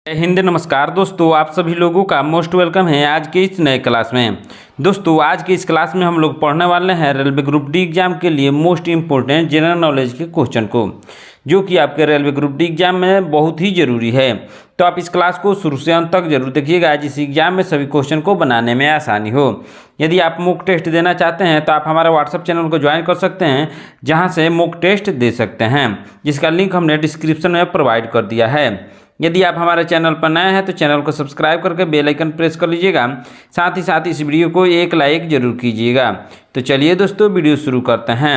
हिंद नमस्कार दोस्तों, आप सभी लोगों का मोस्ट वेलकम है आज के इस नए क्लास में। दोस्तों आज की इस क्लास में हम लोग पढ़ने वाले हैं रेलवे ग्रुप डी एग्जाम के लिए मोस्ट इम्पोर्टेंट जनरल नॉलेज के क्वेश्चन को, जो कि आपके रेलवे ग्रुप डी एग्जाम में बहुत ही ज़रूरी है। तो आप इस क्लास को शुरू से अंत तक जरूर देखिएगा, जिस एग्जाम में सभी क्वेश्चन को बनाने में आसानी हो। यदि आप मॉक टेस्ट देना चाहते हैं तो आप हमारे व्हाट्सअप चैनल को ज्वाइन कर सकते हैं, जहां से मॉक टेस्ट दे सकते हैं, जिसका लिंक हमने डिस्क्रिप्शन में प्रोवाइड कर दिया है। यदि आप हमारे चैनल पर नए हैं तो चैनल को सब्सक्राइब करके बेल आइकन प्रेस कर लीजिएगा। साथ ही इस वीडियो को एक लाइक जरूर कीजिएगा। तो चलिए दोस्तों वीडियो शुरू करते हैं।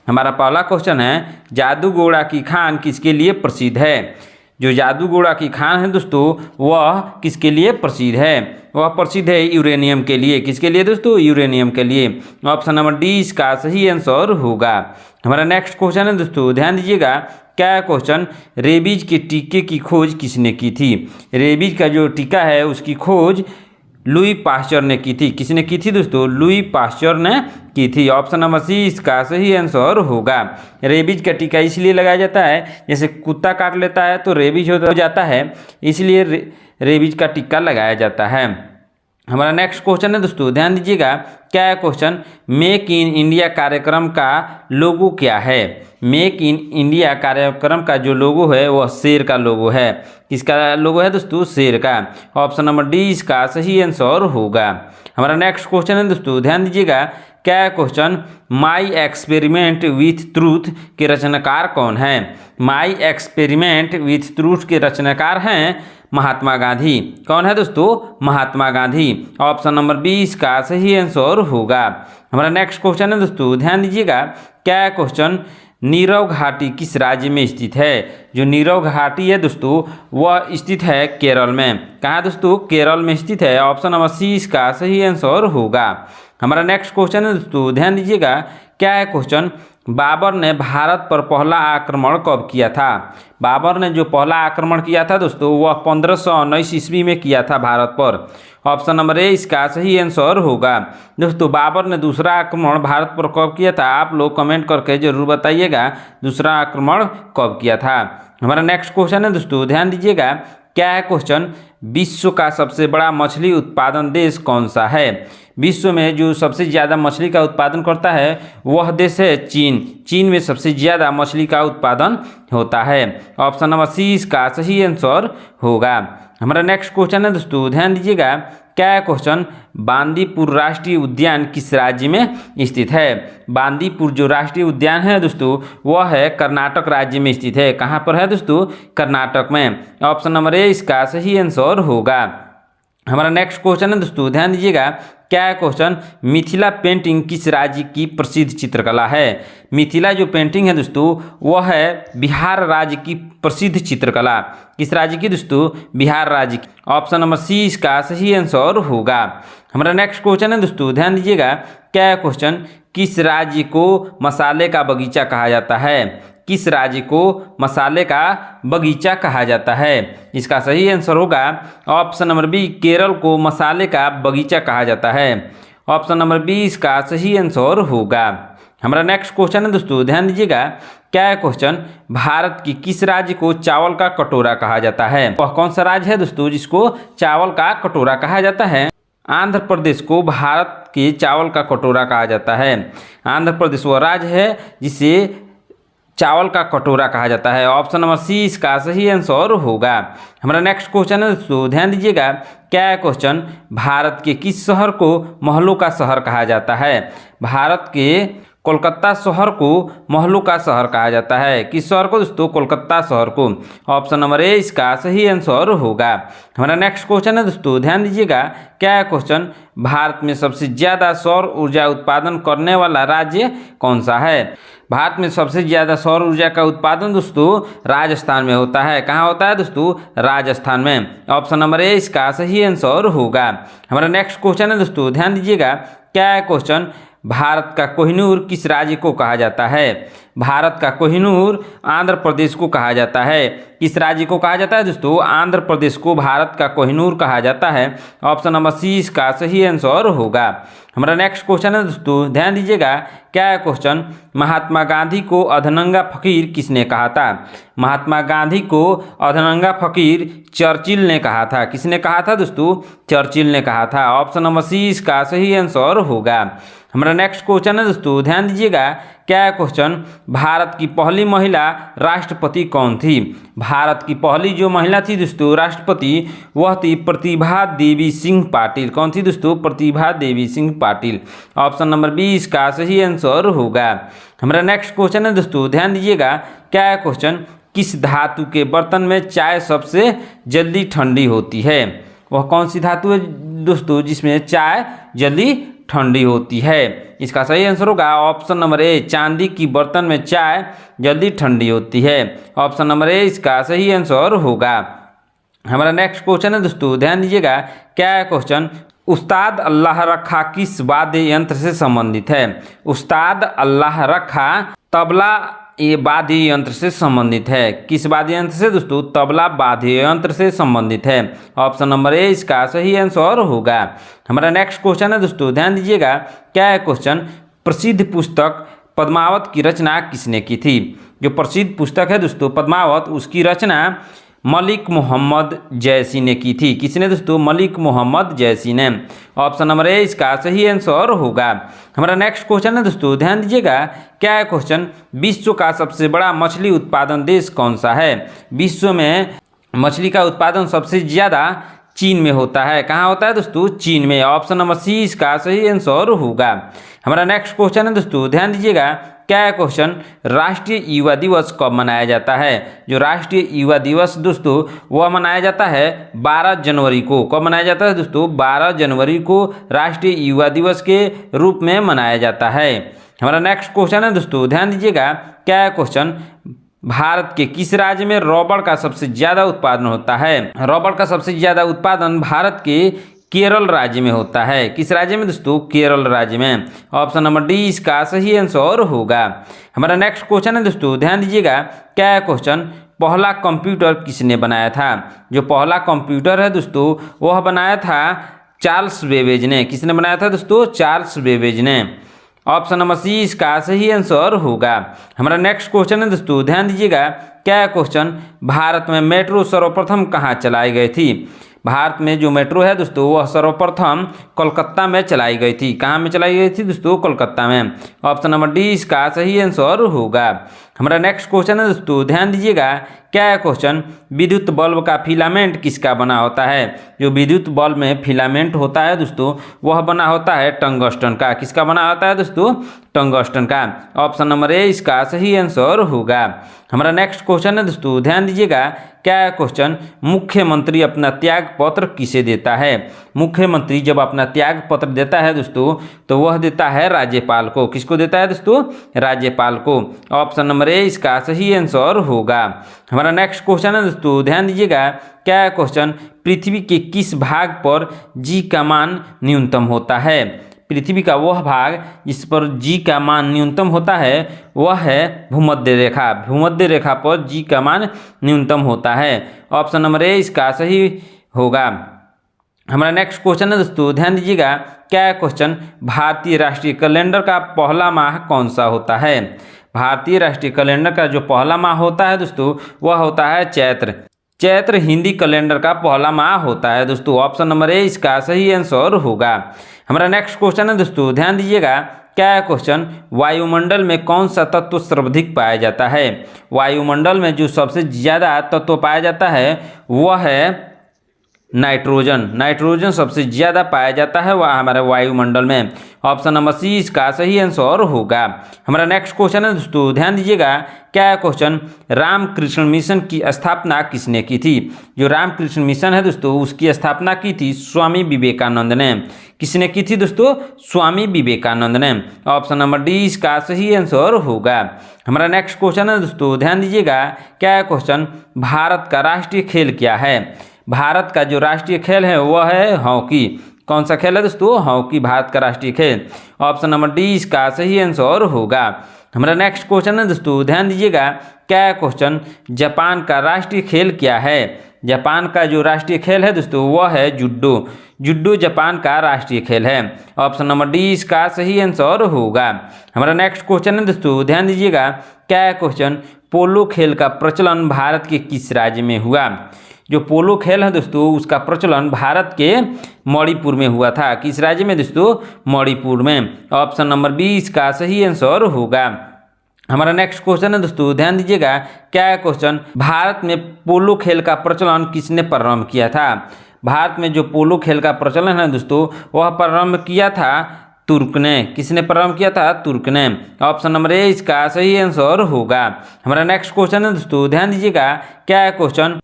हमारा पहला क्वेश्चन है, जादूगोड़ा की खान किसके लिए प्रसिद्ध है। जो जादूगोड़ा की खान है दोस्तों, वह किसके लिए प्रसिद्ध है। वह प्रसिद्ध है यूरेनियम के लिए। किसके लिए दोस्तों? यूरेनियम के लिए। ऑप्शन नंबर डी इसका सही आंसर होगा। हमारा नेक्स्ट क्वेश्चन है दोस्तों, ध्यान दीजिएगा। क्या क्वेश्चन, रेबीज के टीके की खोज किसने की थी। रेबीज का जो टीका है उसकी खोज लुई पास्चर ने की थी। किसने की थी दोस्तों? लुई पास्चर ने की थी। ऑप्शन नंबर सी इसका सही आंसर होगा। रेबीज का टीका इसलिए लगाया जाता है, जैसे कुत्ता काट लेता है तो रेबीज हो जाता है, इसलिए रेबीज का टीका लगाया जाता है। हमारा नेक्स्ट क्वेश्चन है दोस्तों, ध्यान दीजिएगा। क्या क्वेश्चन, मेक इन इंडिया कार्यक्रम का लोगो क्या है। मेक इन इंडिया कार्यक्रम का जो लोगो है वह शेर का लोगो है। किसका लोगो है दोस्तों? शेर का। ऑप्शन नंबर डी इसका सही आंसर होगा। हमारा नेक्स्ट क्वेश्चन है दोस्तों, ध्यान दीजिएगा। क्या question, my experiment with truth के रचनाकार कौन है। माई एक्सपेरिमेंट विथ ट्रूथ के रचनाकार हैं महात्मा गांधी। कौन है दोस्तों? Mahatma Gandhi. Option number B इसका सही आंसर होगा। हमारा नेक्स्ट क्वेश्चन है दोस्तों, ध्यान दीजिएगा। क्या क्वेश्चन, नीरव घाटी किस राज्य में स्थित है। जो नीरव घाटी है दोस्तों, वह स्थित है केरल में। कहाँ दोस्तों? केरल में स्थित है। ऑप्शन नंबर सी इसका सही आंसर होगा। हमारा नेक्स्ट क्वेश्चन है दोस्तों, ध्यान दीजिएगा। क्या है क्वेश्चन, बाबर ने भारत पर पहला आक्रमण कब किया था। बाबर ने जो पहला आक्रमण किया था दोस्तों, वह 1519 ईस्वी में किया था भारत पर। ऑप्शन नंबर ए इसका सही आंसर होगा। दोस्तों बाबर ने दूसरा आक्रमण भारत पर कब किया था, आप लोग कमेंट करके जरूर बताइएगा दूसरा आक्रमण कब किया था। हमारा नेक्स्ट क्वेश्चन है दोस्तों, ध्यान दीजिएगा। क्या है क्वेश्चन, विश्व का सबसे बड़ा मछली उत्पादन देश कौन सा है। विश्व में जो सबसे ज़्यादा मछली का उत्पादन करता है वह देश है चीन। चीन में सबसे ज़्यादा मछली का उत्पादन होता है। ऑप्शन नंबर सी इसका सही आंसर होगा। हमारा नेक्स्ट क्वेश्चन है दोस्तों, ध्यान दीजिएगा। क्या है क्वेश्चन, बांदीपुर राष्ट्रीय उद्यान किस राज्य में स्थित है। बांदीपुर जो राष्ट्रीय उद्यान है दोस्तों, वह है कर्नाटक राज्य में स्थित है। कहाँ पर है दोस्तों? कर्नाटक में। ऑप्शन नंबर ए इसका सही आंसर होगा। हमारा नेक्स्ट क्वेश्चन है दोस्तों, ध्यान दीजिएगा। क्या है क्वेश्चन, मिथिला पेंटिंग किस राज्य की प्रसिद्ध चित्रकला है। मिथिला जो पेंटिंग है दोस्तों, वह है बिहार राज्य की प्रसिद्ध चित्रकला। किस राज्य की दोस्तों? बिहार राज्य की। ऑप्शन नंबर सी इसका सही आंसर होगा। हमारा नेक्स्ट क्वेश्चन है दोस्तों, ध्यान दीजिएगा। क्या है क्वेश्चन, किस राज्य को मसाले का बगीचा कहा जाता है। किस राज्य को मसाले का बगीचा कहा जाता है। इसका सही आंसर होगा ऑप्शन नंबर बी, केरल को मसाले का बगीचा कहा जाता है। ऑप्शन नंबर बी इसका सही आंसर होगा। हमारा नेक्स्ट क्वेश्चन है दोस्तों, ध्यान दीजिएगा। क्या है क्वेश्चन, भारत की किस राज्य को चावल का कटोरा कहा जाता है। वह कौन सा राज्य है दोस्तों जिसको चावल का कटोरा कहा जाता है। आंध्र प्रदेश को भारत के चावल का कटोरा कहा जाता है। आंध्र प्रदेश वह राज्य है जिसे चावल का कटोरा कहा जाता है। ऑप्शन नंबर सी इसका सही आंसर होगा। हमारा नेक्स्ट क्वेश्चन है दोस्तों, ध्यान दीजिएगा। क्या है क्वेश्चन, भारत के किस शहर को महलों का शहर कहा जाता है। भारत के कोलकाता शहर को महलों का शहर कहा जाता है। किस शहर को दोस्तों? कोलकाता शहर को। ऑप्शन नंबर ए इसका सही आंसर होगा। हमारा नेक्स्ट क्वेश्चन है दोस्तों, ध्यान दीजिएगा। क्या है क्वेश्चन, भारत में सबसे ज़्यादा सौर ऊर्जा उत्पादन करने वाला राज्य कौन सा है। भारत में सबसे ज़्यादा सौर ऊर्जा का उत्पादन दोस्तों राजस्थान में होता है। कहाँ होता है दोस्तों? राजस्थान में। ऑप्शन नंबर ए इसका सही आंसर होगा। हमारा नेक्स्ट क्वेश्चन है दोस्तों, ध्यान दीजिएगा। क्या है क्वेश्चन, भारत का कोहिनूर किस राज्य को कहा जाता है? भारत का कोहिनूर आंध्र प्रदेश को कहा जाता है। किस राज्य को कहा जाता है दोस्तों? आंध्र प्रदेश को भारत का कोहिनूर कहा जाता है। ऑप्शन नंबर सी इसका सही आंसर होगा। हमारा नेक्स्ट क्वेश्चन है दोस्तों, ध्यान दीजिएगा, क्या है क्वेश्चन? महात्मा गांधी को अधनंगा फकीर किसने कहा था? महात्मा गांधी को अधनंगा फकीर चर्चिल ने कहा था। किसने कहा था दोस्तों? चर्चिल ने कहा था। ऑप्शन नंबर सी इसका सही आंसर होगा। हमारा नेक्स्ट क्वेश्चन है दोस्तों, ध्यान दीजिएगा, क्या है क्वेश्चन? भारत की पहली महिला राष्ट्रपति कौन थी? भारत की पहली जो महिला थी दोस्तों राष्ट्रपति, वह थी प्रतिभा देवी सिंह पाटिल। कौन थी दोस्तों? Pratibha Devi Singh Patil. Option number B इसका सही आंसर होगा। हमारा नेक्स्ट क्वेश्चन है दोस्तों, ध्यान दीजिएगा, क्या है क्वेश्चन? किस धातु के बर्तन में चाय सबसे जल्दी ठंडी होती है? वह कौन सी धातु है दोस्तों जिसमें चाय जल्दी ठंडी होती है? इसका सही आंसर होगा ऑप्शन नंबर ए, चांदी की बर्तन में चाय जल्दी ठंडी होती है। ऑप्शन नंबर ए इसका सही आंसर होगा। हमारा नेक्स्ट क्वेश्चन है दोस्तों, ध्यान दीजिएगा, क्या है क्वेश्चन? उस्ताद अल्लाह रखा किस वाद्य यंत्र से संबंधित है? उस्ताद अल्लाह रखा तबला ये वाद्य यंत्र से संबंधित है। किस वाद्य यंत्र से दोस्तों? तबला वाद्य यंत्र से संबंधित है। ऑप्शन नंबर ए इसका सही आंसर होगा। हमारा नेक्स्ट क्वेश्चन है दोस्तों, ध्यान दीजिएगा, क्या है क्वेश्चन? प्रसिद्ध पुस्तक पद्मावत की रचना किसने की थी? जो प्रसिद्ध पुस्तक है दोस्तों पद्मावत, उसकी रचना मलिक मोहम्मद जैसी ने की थी। किसने दोस्तों? मलिक मोहम्मद जैसी ने। ऑप्शन नंबर ए इसका सही आंसर होगा। हमारा नेक्स्ट क्वेश्चन है दोस्तों, ध्यान दीजिएगा, क्या है क्वेश्चन? विश्व का सबसे बड़ा मछली उत्पादन देश कौन सा है? विश्व में मछली का उत्पादन सबसे ज़्यादा चीन में होता है। कहाँ होता है दोस्तों? चीन में। ऑप्शन नंबर सी इसका सही आंसर होगा। हमारा नेक्स्ट क्वेश्चन है दोस्तों, ध्यान दीजिएगा, क्या है क्वेश्चन? राष्ट्रीय युवा दिवस कब मनाया जाता है? जो राष्ट्रीय युवा दिवस दोस्तों वह मनाया जाता है 12 जनवरी को। कब मनाया जाता है दोस्तों? 12 जनवरी को राष्ट्रीय युवा दिवस के रूप में मनाया जाता है। हमारा नेक्स्ट क्वेश्चन है दोस्तों, ध्यान दीजिएगा, क्या है क्वेश्चन? भारत के किस राज्य में रबड़ का सबसे ज़्यादा उत्पादन होता है? रबड़ का सबसे ज़्यादा उत्पादन भारत के केरल राज्य में होता है। किस राज्य में दोस्तों? केरल राज्य में। ऑप्शन नंबर डी इसका सही आंसर होगा। हमारा नेक्स्ट क्वेश्चन है दोस्तों, ध्यान दीजिएगा, क्या है क्वेश्चन? पहला कंप्यूटर किसने बनाया था? जो पहला कंप्यूटर है दोस्तों वह बनाया था चार्ल्स बेबेज ने। किसने बनाया था दोस्तों? चार्ल्स बेबेज ने। ऑप्शन नंबर सी इसका सही आंसर होगा। हमारा नेक्स्ट क्वेश्चन है दोस्तों, ध्यान दीजिएगा, क्या है क्वेश्चन? भारत में मेट्रो सर्वप्रथम कहाँ चलाई गई थी? भारत में जो मेट्रो है दोस्तों वह सर्वप्रथम कोलकाता में चलाई गई थी। कहाँ में चलाई गई थी दोस्तों? कोलकाता में। ऑप्शन नंबर डी इसका सही आंसर होगा। हमारा नेक्स्ट क्वेश्चन है दोस्तों, ध्यान दीजिएगा, क्या है क्वेश्चन? विद्युत बल्ब का फिलामेंट किसका बना होता है? जो विद्युत बल्ब में फिलामेंट होता है दोस्तों वह बना होता है टंगस्टन का। किसका बना होता है दोस्तों? टंगस्टन का। ऑप्शन नंबर ए इसका सही आंसर होगा। हमारा नेक्स्ट क्वेश्चन है दोस्तों, ध्यान दीजिएगा, क्या है क्वेश्चन? मुख्यमंत्री अपना त्याग पत्र किसे देता है? मुख्यमंत्री जब अपना त्याग पत्र देता है दोस्तों तो वह देता है राज्यपाल को। किसको देता है दोस्तों? राज्यपाल को। ऑप्शन नंबर ए इसका सही आंसर होगा। हमारा नेक्स्ट क्वेश्चन है दोस्तों, ध्यान दीजिएगा, क्या है क्वेश्चन? पृथ्वी के किस भाग पर जी का मान न्यूनतम होता है? पृथ्वी का वह भाग जिस पर जी का मान न्यूनतम होता है वह है भूमध्य रेखा। भूमध्य रेखा पर जी का मान न्यूनतम होता है। ऑप्शन नंबर ए इसका सही होगा। हमारा नेक्स्ट क्वेश्चन है दोस्तों, ध्यान दीजिएगा, क्या है क्वेश्चन? भारतीय राष्ट्रीय कैलेंडर का पहला माह कौन सा होता है? भारतीय राष्ट्रीय कैलेंडर का जो पहला माह होता है दोस्तों वह होता है चैत्र। चैत्र हिंदी कैलेंडर का पहला माह होता है दोस्तों। ऑप्शन नंबर ए इसका सही आंसर होगा। हमारा नेक्स्ट क्वेश्चन है दोस्तों, ध्यान दीजिएगा, क्या है क्वेश्चन? वायुमंडल में कौन सा तत्व सर्वाधिक पाया जाता है? वायुमंडल में जो सबसे ज़्यादा तत्व पाया जाता है वह है नाइट्रोजन। नाइट्रोजन सबसे ज़्यादा पाया जाता है वह हमारे वायुमंडल में। ऑप्शन नंबर सी इसका सही आंसर होगा। हमारा नेक्स्ट क्वेश्चन है दोस्तों, ध्यान दीजिएगा, क्या है क्वेश्चन? रामकृष्ण मिशन की स्थापना किसने की थी? जो रामकृष्ण मिशन है दोस्तों उसकी स्थापना की थी स्वामी विवेकानंद ने। किसने की थी दोस्तों? स्वामी विवेकानंद ने। ऑप्शन नंबर डी इसका सही आंसर होगा। हमारा नेक्स्ट क्वेश्चन है दोस्तों, ध्यान दीजिएगा, क्या है क्वेश्चन? भारत का राष्ट्रीय खेल क्या है? भारत का जो राष्ट्रीय खेल है वह है हॉकी। कौन सा खेल है दोस्तों? हॉकी भारत का राष्ट्रीय खेल। ऑप्शन नंबर डी इसका सही आंसर होगा। हमारा नेक्स्ट क्वेश्चन है दोस्तों, ध्यान दीजिएगा। क्या क्वेश्चन? जापान का राष्ट्रीय खेल क्या है? जापान का जो राष्ट्रीय खेल है दोस्तों वह है जुडो। जुडो जापान का राष्ट्रीय खेल है। ऑप्शन नंबर डी इसका सही आंसर होगा। हमारा नेक्स्ट क्वेश्चन है दोस्तों, ध्यान दीजिएगा। क्या क्वेश्चन? पोलो खेल का प्रचलन भारत के किस राज्य में हुआ? जो पोलो खेल है दोस्तों उसका प्रचलन भारत के मणिपुर में हुआ था। किस राज्य में दोस्तों? मणिपुर में। ऑप्शन नंबर बी इसका सही आंसर होगा। हमारा नेक्स्ट क्वेश्चन है दोस्तों, ध्यान दीजिएगा। क्या क्वेश्चन? भारत में पोलो खेल का प्रचलन किसने प्रारंभ किया था? भारत में जो पोलो खेल का प्रचलन है दोस्तों वह प्रारंभ किया था तुर्क ने। किसने प्रारंभ किया था? तुर्क ने। ऑप्शन नंबर ए इसका सही आंसर होगा। हमारा नेक्स्ट क्वेश्चन है दोस्तों, ध्यान दीजिएगा। क्या क्वेश्चन?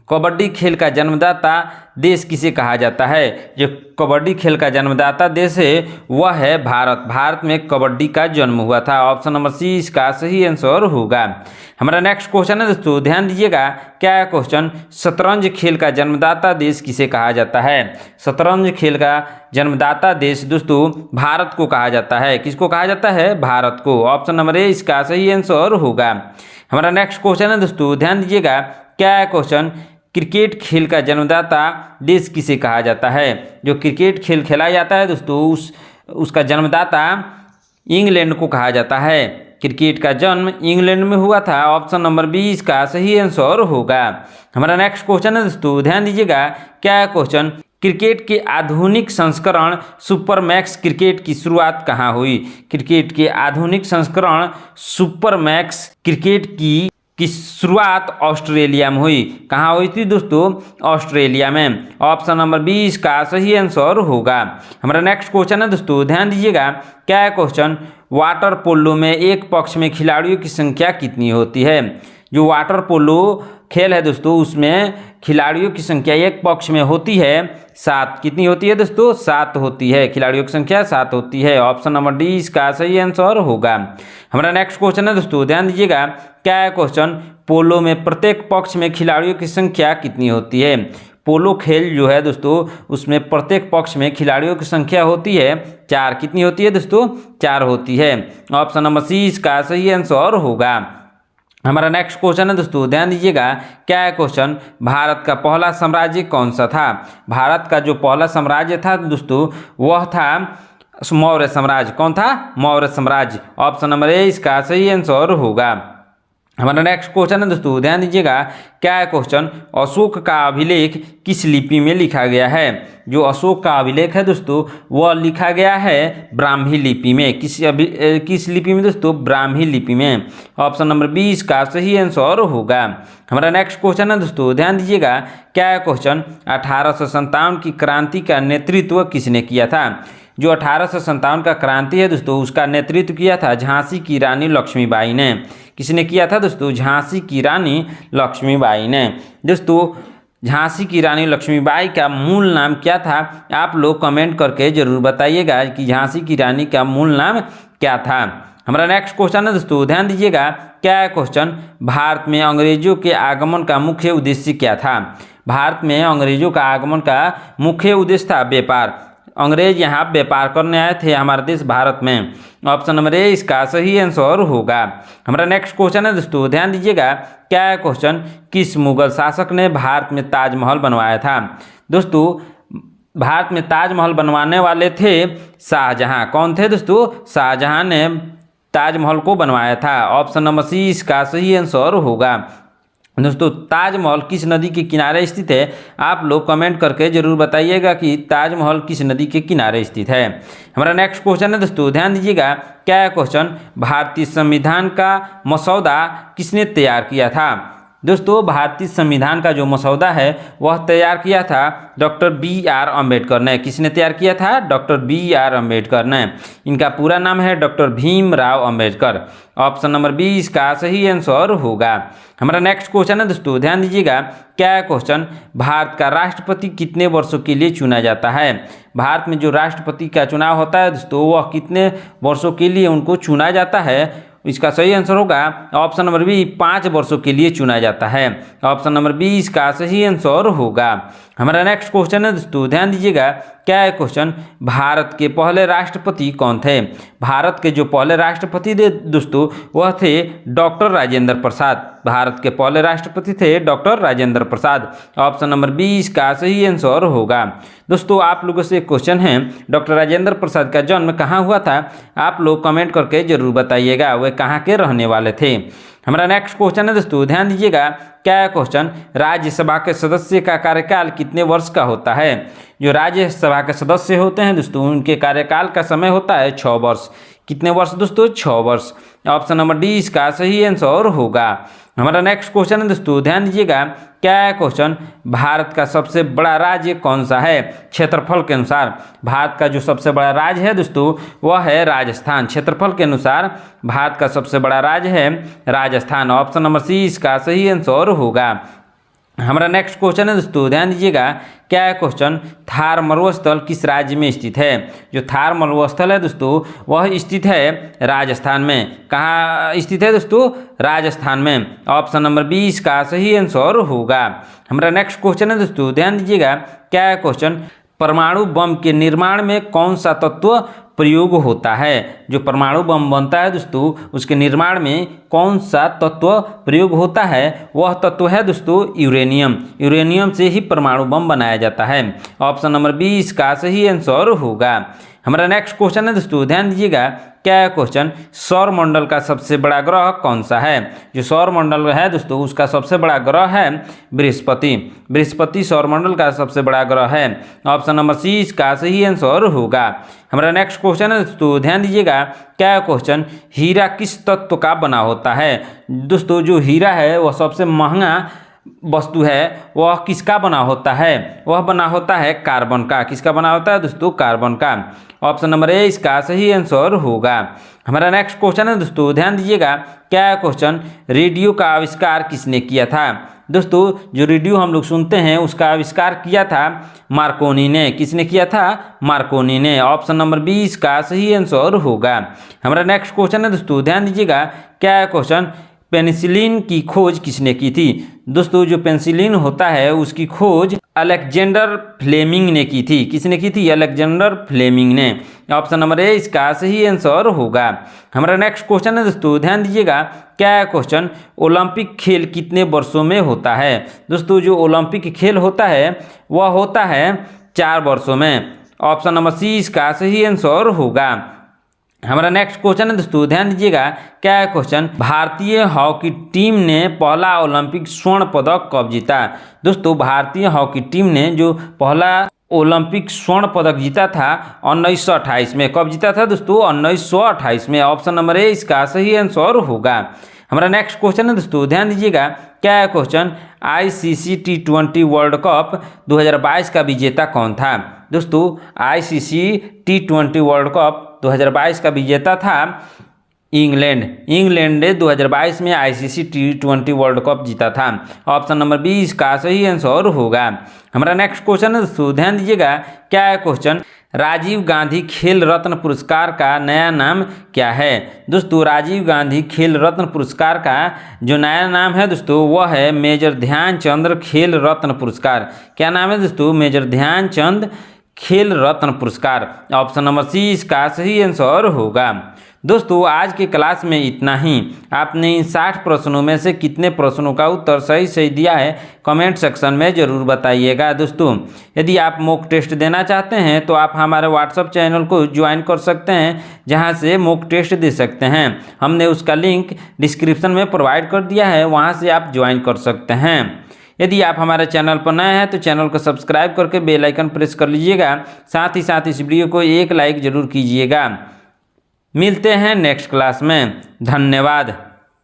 कबड्डी खेल का जन्मदाता देश किसे कहा जाता है? जो कबड्डी खेल का जन्मदाता देश है वह है भारत। भारत में कबड्डी का जन्म हुआ था। ऑप्शन नंबर सी इसका सही आंसर होगा। हमारा नेक्स्ट क्वेश्चन है दोस्तों, ध्यान दीजिएगा। क्या क्वेश्चन? शतरंज खेल का जन्मदाता देश किसे कहा जाता है? शतरंज खेल का जन्मदाता देश दोस्तों भारत को कहा जाता है। किसको कहा जाता है? भारत को। ऑप्शन नंबर ए इसका सही आंसर होगा। हमारा नेक्स्ट क्वेश्चन है दोस्तों, ध्यान दीजिएगा। क्या क्वेश्चन? क्रिकेट खेल का जन्मदाता देश किसे कहा जाता है? जो क्रिकेट खेल खेला जाता है दोस्तों उसका जन्मदाता इंग्लैंड को कहा जाता है। क्रिकेट का जन्म इंग्लैंड में हुआ था। ऑप्शन नंबर बी इसका सही आंसर होगा। हमारा नेक्स्ट क्वेश्चन है दोस्तों, ध्यान दीजिएगा। क्या क्वेश्चन? क्रिकेट के आधुनिक संस्करण सुपर मैक्स क्रिकेट की शुरुआत कहाँ हुई? क्रिकेट के आधुनिक संस्करण सुपर मैक्स क्रिकेट की शुरुआत ऑस्ट्रेलिया में हुई। कहाँ हुई थी दोस्तों? ऑस्ट्रेलिया में। ऑप्शन नंबर बी इसका सही आंसर होगा। हमारा नेक्स्ट क्वेश्चन है दोस्तों, ध्यान दीजिएगा। क्या क्वेश्चन? वाटर पोलो में एक पक्ष में खिलाड़ियों की संख्या कितनी होती है? जो वाटर पोलो खेल है दोस्तों उसमें खिलाड़ियों की संख्या एक पक्ष में होती है 7। कितनी होती है दोस्तों? 7 होती है। खिलाड़ियों की संख्या 7 होती है। ऑप्शन नंबर डी इसका सही आंसर होगा। हमारा नेक्स्ट क्वेश्चन है दोस्तों, ध्यान दीजिएगा। क्या क्वेश्चन? पोलो में प्रत्येक पक्ष में खिलाड़ियों की संख्या कितनी होती है? पोलो खेल जो है दोस्तों उसमें प्रत्येक पक्ष में खिलाड़ियों की संख्या होती है 4। कितनी होती है दोस्तों? 4 होती है। ऑप्शन नंबर सी इसका सही आंसर होगा। हमारा नेक्स्ट क्वेश्चन है दोस्तों, ध्यान दीजिएगा। क्या क्वेश्चन? भारत का पहला साम्राज्य कौन सा था? भारत का जो पहला साम्राज्य था दोस्तों वह था मौर्य साम्राज्य। कौन था? मौर्य साम्राज्य। ऑप्शन नंबर ए इसका सही आंसर होगा। हमारा नेक्स्ट क्वेश्चन है दोस्तों, ध्यान दीजिएगा। क्या क्वेश्चन? अशोक का अभिलेख किस लिपि में लिखा गया है? जो अशोक का अभिलेख है दोस्तों वह लिखा गया है ब्राह्मी लिपि में। किस लिपि में दोस्तों? ब्राह्मी लिपि में। ऑप्शन नंबर बी इसका सही आंसर होगा। हमारा नेक्स्ट क्वेश्चन है दोस्तों, ध्यान दीजिएगा। क्या क्वेश्चन? 1857 की क्रांति का नेतृत्व किसने किया था? जो 1857 का क्रांति है दोस्तों उसका नेतृत्व किया था झांसी की रानी लक्ष्मीबाई ने। किसने किया था दोस्तों? झांसी की रानी लक्ष्मीबाई ने। दोस्तों झांसी की रानी लक्ष्मीबाई का मूल नाम क्या था? आप लोग कमेंट करके जरूर बताइएगा कि झांसी की रानी का मूल नाम क्या था। हमारा नेक्स्ट क्वेश्चन है दोस्तों, ध्यान दीजिएगा। क्या क्वेश्चन? भारत में अंग्रेजों के आगमन का मुख्य उद्देश्य क्या था? भारत में अंग्रेजों का आगमन का मुख्य उद्देश्य था व्यापार। अंग्रेज यहाँ व्यापार करने आए थे हमारे देश भारत में। ऑप्शन नंबर ए इसका सही आंसर होगा। हमारा नेक्स्ट क्वेश्चन है दोस्तों, ध्यान दीजिएगा। क्या क्वेश्चन? किस मुगल शासक ने भारत में ताजमहल बनवाया था? दोस्तों भारत में ताजमहल बनवाने वाले थे शाहजहां। कौन थे दोस्तों? शाहजहां ने ताजमहल को बनवाया था। ऑप्शन नंबर सी इसका सही आंसर होगा। दोस्तों ताजमहल किस नदी के किनारे स्थित है? आप लोग कमेंट करके जरूर बताइएगा कि ताजमहल किस नदी के किनारे स्थित है। हमारा नेक्स्ट क्वेश्चन है दोस्तों, ध्यान दीजिएगा। क्या क्वेश्चन? भारतीय संविधान का मसौदा किसने तैयार किया था? दोस्तों भारतीय संविधान का जो मसौदा है वह तैयार किया था डॉक्टर बी.आर. अम्बेडकर ने। किसने तैयार किया था? Doctor B R. अम्बेडकर ने। इनका पूरा नाम है doctor Bhimrao Ambedkar. Option number B इसका सही आंसर होगा। हमारा नेक्स्ट क्वेश्चन है दोस्तों, ध्यान दीजिएगा। क्या क्वेश्चन? भारत का राष्ट्रपति कितने वर्षों के लिए चुना जाता है? भारत में जो राष्ट्रपति का चुनाव होता है दोस्तों वह कितने वर्षों के लिए उनको चुना जाता है? इसका सही आंसर होगा ऑप्शन नंबर बी 5 वर्षों के लिए चुना जाता है। ऑप्शन नंबर बी इसका सही आंसर होगा। हमारा नेक्स्ट क्वेश्चन है दोस्तों, ध्यान दीजिएगा, क्या है क्वेश्चन, भारत के पहले राष्ट्रपति कौन थे। भारत के जो पहले राष्ट्रपति थे दोस्तों वह थे डॉक्टर राजेंद्र प्रसाद। भारत के पहले राष्ट्रपति थे doctor Rajendra Prasad. Option number 20 का सही आंसर होगा। दोस्तों आप लोगों से एक क्वेश्चन है, डॉक्टर राजेंद्र प्रसाद का जन्म कहाँ हुआ था, आप लोग कमेंट करके जरूर बताइएगा, वे कहाँ के रहने वाले थे। हमारा नेक्स्ट क्वेश्चन है दोस्तों, ध्यान दीजिएगा, क्या है क्वेश्चन, राज्यसभा के सदस्य का कार्यकाल कितने वर्ष का होता है। जो राज्यसभा के सदस्य होते हैं दोस्तों उनके कार्यकाल का समय होता है 6 वर्ष। कितने वर्ष दोस्तों, 6 वर्ष। ऑप्शन नंबर डी इसका सही आंसर होगा। हमारा नेक्स्ट क्वेश्चन है दोस्तों, ध्यान दीजिएगा, क्या है क्वेश्चन, भारत का सबसे बड़ा राज्य कौन सा है। क्षेत्रफल के अनुसार भारत का जो सबसे बड़ा राज्य है दोस्तों वह है राजस्थान। क्षेत्रफल के अनुसार भारत का सबसे बड़ा राज्य है राजस्थान। ऑप्शन नंबर सी इसका सही आंसर होगा। हमारा नेक्स्ट क्वेश्चन है दोस्तों, ध्यान दीजिएगा, क्या है क्वेश्चन, थार मरुस्थल किस राज्य में स्थित है। जो थार मरुस्थल है दोस्तों वह स्थित है राजस्थान में। कहाँ स्थित है दोस्तों, राजस्थान में। ऑप्शन नंबर 20 का सही आंसर होगा। हमारा नेक्स्ट क्वेश्चन है दोस्तों, ध्यान दीजिएगा, क्या है क्वेश्चन, परमाणु बम के निर्माण में कौन सा तत्व प्रयोग होता है। जो परमाणु बम बनता है दोस्तों उसके निर्माण में कौन सा तत्व प्रयोग होता है, वह तत्व है दोस्तों यूरेनियम। यूरेनियम से ही परमाणु बम बनाया जाता है। ऑप्शन नंबर 20 का सही आंसर होगा। हमारा नेक्स्ट क्वेश्चन है दोस्तों, ध्यान दीजिएगा, क्या है क्वेश्चन, सौर मंडल का सबसे बड़ा ग्रह कौन सा है। जो सौर मंडल है दोस्तों उसका सबसे बड़ा ग्रह है बृहस्पति। बृहस्पति सौर मंडल का सबसे बड़ा ग्रह है। ऑप्शन नंबर सी इसका सही आंसर होगा। हमारा नेक्स्ट क्वेश्चन है दोस्तों, ध्यान दीजिएगा, क्या है क्वेश्चन, हीरा किस तत्व का बना होता है। दोस्तों जो हीरा है वह सबसे महंगा वस्तु है, वह किसका बना होता है, वह बना होता है कार्बन का। किसका बना होता है दोस्तों, कार्बन का। ऑप्शन नंबर ए इसका सही आंसर होगा। हमारा नेक्स्ट क्वेश्चन है दोस्तों, ध्यान दीजिएगा, क्या है क्वेश्चन, रेडियो का आविष्कार किसने किया था। दोस्तों जो रेडियो हम लोग सुनते हैं उसका आविष्कार किया था मार्कोनी ने। किसने किया था, मार्कोनी ने। ऑप्शन नंबर 20 का सही आंसर होगा। हमारा नेक्स्ट क्वेश्चन है दोस्तों, ध्यान दीजिएगा, क्या है क्वेश्चन, पेनिसिलिन की खोज किसने की थी। दोस्तों जो पेनिसिलिन होता है उसकी खोज अलेक्जेंडर फ्लेमिंग ने की थी। किसने की थी, अलेक्जेंडर फ्लेमिंग ने। ऑप्शन नंबर ए इसका सही आंसर होगा। हमारा नेक्स्ट क्वेश्चन है दोस्तों, ध्यान दीजिएगा, क्या है क्वेश्चन, ओलंपिक खेल कितने वर्षों में होता है। दोस्तों जो ओलंपिक खेल होता है वह होता है 4 वर्षों में। ऑप्शन नंबर सी इसका सही आंसर होगा। हमारा नेक्स्ट क्वेश्चन है दोस्तों, ध्यान दीजिएगा, क्या है क्वेश्चन, भारतीय हॉकी टीम ने पहला ओलंपिक स्वर्ण पदक कब जीता। दोस्तों भारतीय हॉकी टीम ने जो पहला ओलंपिक स्वर्ण पदक जीता था 1928 में। कब जीता था दोस्तों, 1928 में। ऑप्शन नंबर ए इसका सही आंसर होगा। हमारा नेक्स्ट क्वेश्चन है दोस्तों, ध्यान दीजिएगा, क्या है question, ICC T20 world cup 2022 का विजेता कौन था। दोस्तों ICC T20 वर्ल्ड कप 2022 का विजेता था इंग्लैंड। इंग्लैंड ने 2022 में ICC T20 वर्ल्ड कप जीता था। ऑप्शन नंबर 20 का सही आंसर होगा। हमारा नेक्स्ट क्वेश्चन है दोस्तों, ध्यान दीजिएगा, क्या है क्वेश्चन, राजीव गांधी खेल रत्न पुरस्कार का नया नाम क्या है। दोस्तों राजीव गांधी खेल रत्न पुरस्कार का जो नया नाम है दोस्तों वह है मेजर ध्यानचंद खेल रत्न पुरस्कार। क्या नाम है दोस्तों, मेजर ध्यानचंद खेल रत्न पुरस्कार। ऑप्शन नंबर सी इसका सही आंसर होगा। दोस्तों आज के क्लास में इतना ही। आपने इन 60 प्रश्नों में से कितने प्रश्नों का उत्तर सही दिया है कमेंट सेक्शन में ज़रूर बताइएगा। दोस्तों यदि आप मॉक टेस्ट देना चाहते हैं तो आप हमारे व्हाट्सएप चैनल को ज्वाइन कर सकते हैं, जहां से मॉक टेस्ट दे सकते हैं। हमने उसका लिंक डिस्क्रिप्शन में प्रोवाइड कर दिया है, वहां से आप ज्वाइन कर सकते हैं। यदि आप हमारे चैनल पर नए हैं तो चैनल को सब्सक्राइब करके बेल आइकन प्रेस कर लीजिएगा। साथ ही इस वीडियो को एक लाइक ज़रूर कीजिएगा। मिलते हैं नेक्स्ट क्लास में। धन्यवाद।